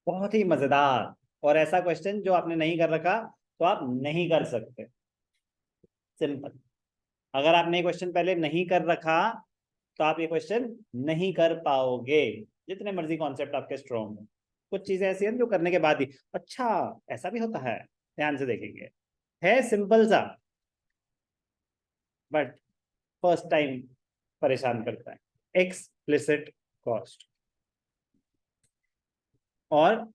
बहुत ही मजेदार। और ऐसा क्वेश्चन जो आपने नहीं कर रखा तो आप नहीं कर सकते। सिंपल। अगर आपने ये क्वेश्चन पहले नहीं कर रखा तो आप ये क्वेश्चन नहीं कर पाओगे, जितने मर्जी कॉन्सेप्ट आपके स्ट्रॉन्ग हो। कुछ चीजें ऐसी हैं जो करने के बाद ही अच्छा ऐसा भी होता है, ध्यान से देखेंगे। है सिंपल सा, बट फर्स्ट टाइम परेशान करता है। एक्सप्लिसिट कॉस्ट और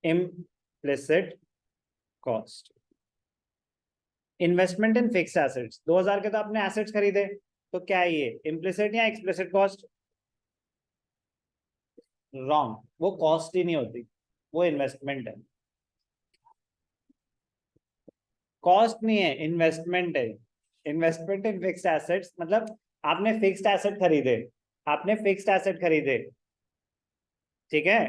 implicit cost. Investment in fixed assets, 2000 के तो आपने एसेट्स खरीदे, तो क्या है ये, इम्प्लिसिट या एक्सप्लिसिट कॉस्ट? रॉन्ग, वो कॉस्ट ही नहीं होती, वो इन्वेस्टमेंट है। कॉस्ट नहीं है, इन्वेस्टमेंट है। इन्वेस्टमेंट इन फिक्स्ड एसेट्स मतलब आपने फिक्स्ड एसेट खरीदे, आपने फिक्स्ड एसेट खरीदे, ठीक है।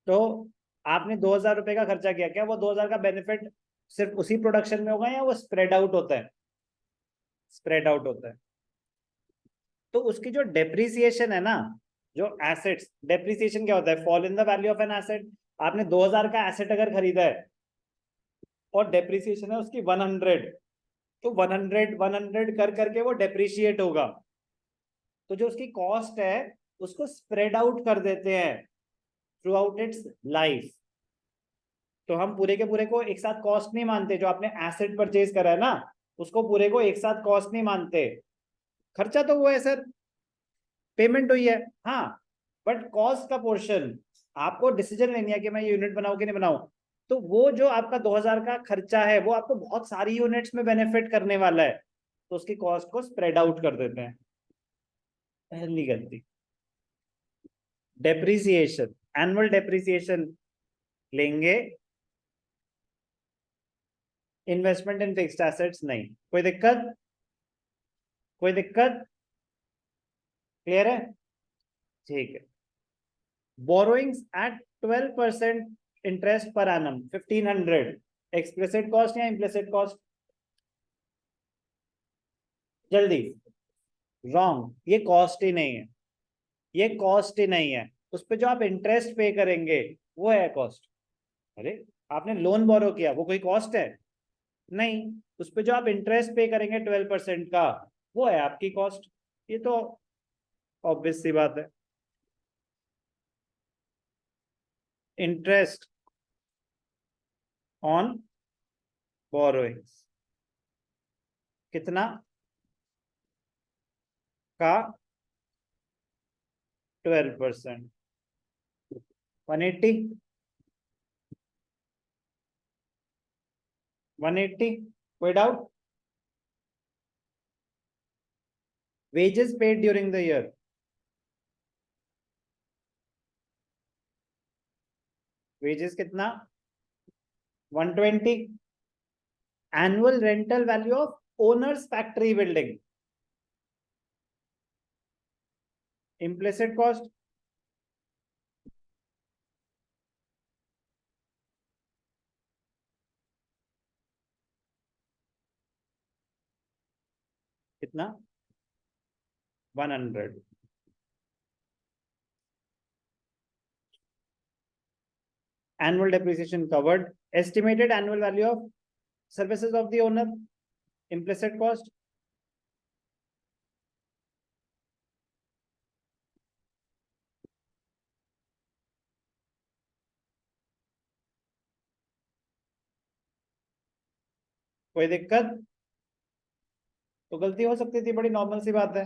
तो आपने 2000 रुपए का खर्चा किया, क्या वो 2000 का बेनिफिट सिर्फ उसी प्रोडक्शन में होगा या वो स्प्रेड आउट होता है? स्प्रेड आउट होता है। तो उसकी जो डेप्रिसिएशन है ना, जो एसेट्स, डेप्रिसिएशन क्या होता है, fall in the value of an asset. आपने 2000 का एसेट अगर खरीदा है और डेप्रिसिएशन है उसकी 100, तो 100 कर करके वो डेप्रिशिएट होगा। तो जो उसकी कॉस्ट है उसको स्प्रेड आउट कर देते हैं थ्रू आउट इट्स लाइफ। तो हम पूरे के पूरे को एक साथ कॉस्ट नहीं मानते, जो आपने एसेट परचेज करा है ना उसको पूरे को एक साथ कॉस्ट नहीं मानते। खर्चा तो वो है सर, पेमेंट हुई है, हाँ, बट कॉस्ट का पोर्शन आपको डिसीजन लेनी है कि मैं ये यूनिट बनाऊं कि नहीं बनाऊं। तो वो जो आपका 2000 का खर्चा है वो आपको बहुत सारी यूनिट्स में बेनिफिट करने वाला है, तो उसकी कॉस्ट को स्प्रेड आउट कर देते हैं। पहली गलती। डेप्रिसिएशन, एनुअल डेप्रिसिएशन लेंगे, इन्वेस्टमेंट इन फिक्स्ड एसेट्स नहीं। कोई दिक्कत? कोई दिक्कत? क्लियर है? ठीक है। बोरोइंग्स एट 12% इंटरेस्ट पर एनम 1500, एक्सप्लिसिट कॉस्ट या इम्प्लिसिट कॉस्ट? जल्दी। रॉन्ग, ये कॉस्ट ही नहीं है, ये कॉस्ट ही नहीं है। उस पर जो आप इंटरेस्ट पे करेंगे वो है कॉस्ट। अरे आपने लोन बोरो किया, वो कोई कॉस्ट है? नहीं। उस पर जो आप इंटरेस्ट पे करेंगे 12% का, वो है आपकी कॉस्ट। ये तो ऑब्वियस सी बात है। इंटरेस्ट ऑन बोरोइंग्स कितना का? 12%। 180, 180, कोई doubt? Wages paid during the year, wages कितना? 120। Annual rental value of owners factory building, implicit cost कितना? 100। annual depreciation covered, estimated annual value of services of the owner, implicit cost। कोई दिक्कत? तो गलती हो सकती थी, बड़ी नॉर्मल सी बात है।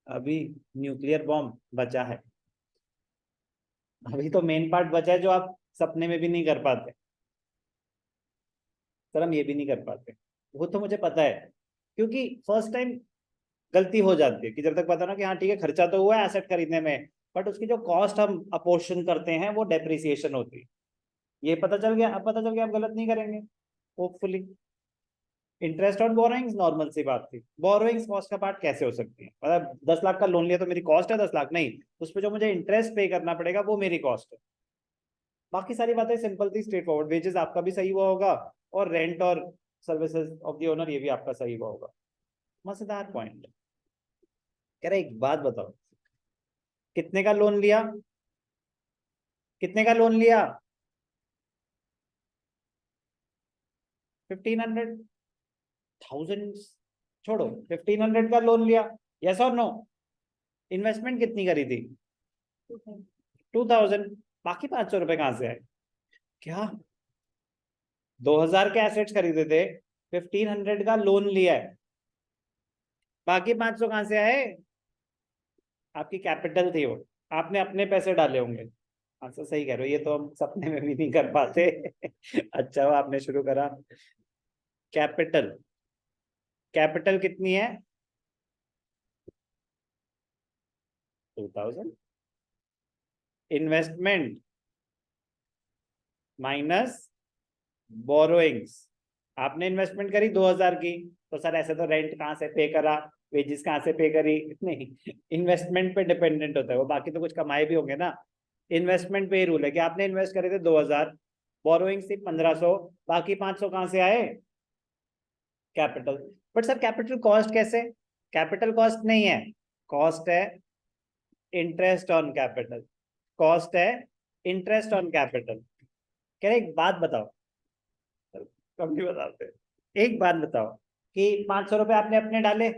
अभी न्यूक्लियर बॉम्ब बचा है, अभी तो मेन पार्ट बचा है जो आप सपने में भी नहीं कर पाते। सर हम ये भी नहीं कर पाते, वो तो मुझे पता है, क्योंकि फर्स्ट टाइम गलती हो जाती है कि जब तक पता ना कि हाँ ठीक है खर्चा तो हुआ है एसेट खरीदने में, बट उसकी जो कॉस्ट हम अपोर्शन करते हैं वो डेप्रिसिएशन होती है। ये पता चल गया, अब पता चल गया, आप गलत नहीं करेंगे hopefully. Interest on borrowings normal सी बात थी, बोरोइंग्स कॉस्ट का पार्ट कैसे हो सकती है, मतलब 10 लाख का लोन लिया तो मेरी कॉस्ट है 10 लाख, नहीं, उस पर जो मुझे इंटरेस्ट पे करना पड़ेगा वो मेरी कॉस्ट है। बाकी सारी बातें सिंपल थी, स्ट्रेट फॉरवर्ड। वेजेस आपका भी सही हुआ होगा और रेंट और सर्विसेज ऑफ द ओनर ये भी आपका सही हुआ होगा। मजेदार पॉइंट। कह रहे एक बात बताओ, कितने का लोन लिया? कितने का लोन लिया? 1500, 1000 छोड़ो, 1500 का लोन लिया, यस और नो? इन्वेस्टमेंट कितनी करी थी? 2000। बाकी 500 रुपए कहां से आए? क्या 2000 के एसेट्स खरीदे थे, 1500 का लोन लिया है, बाकी 500 कहां से आए? आपकी कैपिटल थी वो, आपने अपने पैसे डाले होंगे। आंसर सही कह रहे हो, ये तो हम सपने में भी नहीं कर पाते। अच्छा हुआ आपने शुरू करा। कैपिटल, कैपिटल कितनी है? 2000। इन्वेस्टमेंट माइनस बोरोइंग्स, आपने इन्वेस्टमेंट करी 2000 की, तो सर ऐसे तो रेंट कहाँ से पे करा, वेजिस कहाँ से पे करी? नहीं, इन्वेस्टमेंट पे डिपेंडेंट होता है वो, बाकी तो कुछ कमाए भी होंगे ना। इन्वेस्टमेंट पे ही रूल है कि आपने इन्वेस्ट करे थे 2000, बोरोइंग्स थी 1500, बाकी 500 कहाँ से आए? Capital. But sir capital cost कैसे? कैपिटल कॉस्ट नहीं है, कॉस्ट है इंटरेस्ट ऑन कैपिटल, कॉस्ट है इंटरेस्ट ऑन कैपिटल। कह रहे एक बात बताओ, कब नहीं बताते, एक बात बताओ कि 500 रुपए आपने अपने डाले,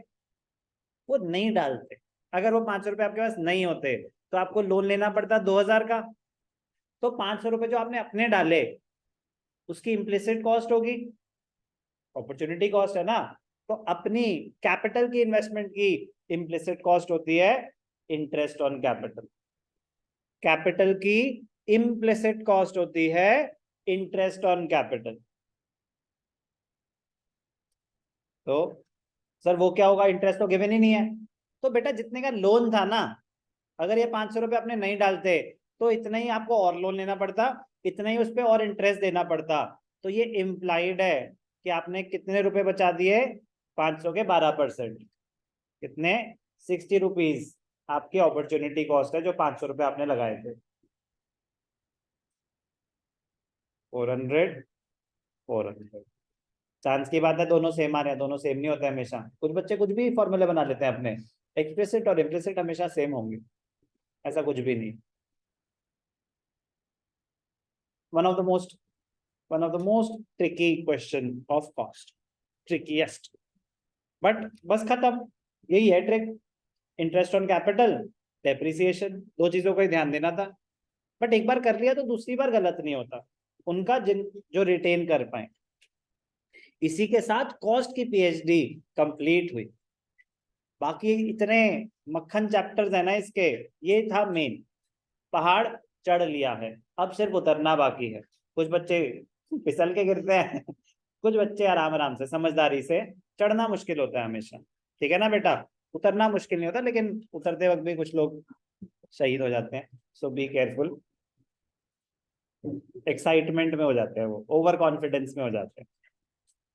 वो नहीं डालते, अगर वो 500 रुपए आपके पास नहीं होते तो आपको लोन लेना पड़ता 2000 का, तो 500 रुपए जो आपने अपने डाले उसकी इम्प्लिसिट कॉस्ट होगी, अपॉर्चुनिटी कॉस्ट है ना। तो अपनी कैपिटल की इन्वेस्टमेंट की इम्प्लिसिट कॉस्ट होती है इंटरेस्ट ऑन कैपिटल, कैपिटल की इम्प्लिसिट कॉस्ट होती है इंटरेस्ट ऑन कैपिटल। तो सर वो क्या होगा, इंटरेस्ट तो गिवन ही नहीं है। तो बेटा जितने का लोन था ना, अगर ये 500 रुपये आपने नहीं डालते तो इतना ही आपको और लोन लेना पड़ता, इतना ही उस पर और इंटरेस्ट देना पड़ता। तो ये इम्प्लाइड है कि आपने कितने रुपए बचा दिए, 500 के 12%, कितने, 60 रुपीज आपकी अपॉर्चुनिटी कॉस्ट है जो 500 रुपये आपने लगाए थे। 400, 400। चांस की बात है दोनों सेम आ रहे हैं, दोनों सेम नहीं होते हमेशा, कुछ बच्चे कुछ भी फॉर्मूले बना लेते हैं अपने, एक्सप्लिसिट और इम्प्लिसिट हमेशा सेम होंगे, ऐसा कुछ भी नहीं। One of the most, one of the most tricky question of cost, ट्रिकीएस्ट। But बस खत्म, यही है trick, interest on capital, depreciation, दो चीजों को ही ध्यान देना था। बट एक बार कर लिया तो दूसरी बार गलत नहीं होता, उनका जिन जो रिटेन कर पाए। इसी के साथ कॉस्ट की पीएचडी कंप्लीट हुई। बाकी इतने मक्खन चैप्टर्स है ना इसके, ये था मेन, पहाड़ चढ़ लिया है, अब सिर्फ उतरना बाकी है। कुछ बच्चे फिसल के गिरते हैं, कुछ बच्चे आराम आराम से समझदारी से, चढ़ना मुश्किल होता है हमेशा, ठीक है ना बेटा? उतरना मुश्किल नहीं होता, लेकिन उतरते वक्त भी कुछ लोग शहीद हो जाते हैं, सो बी केयरफुल। एक्साइटमेंट में हो जाते हैं वो, ओवर कॉन्फिडेंस में हो जाते हैं।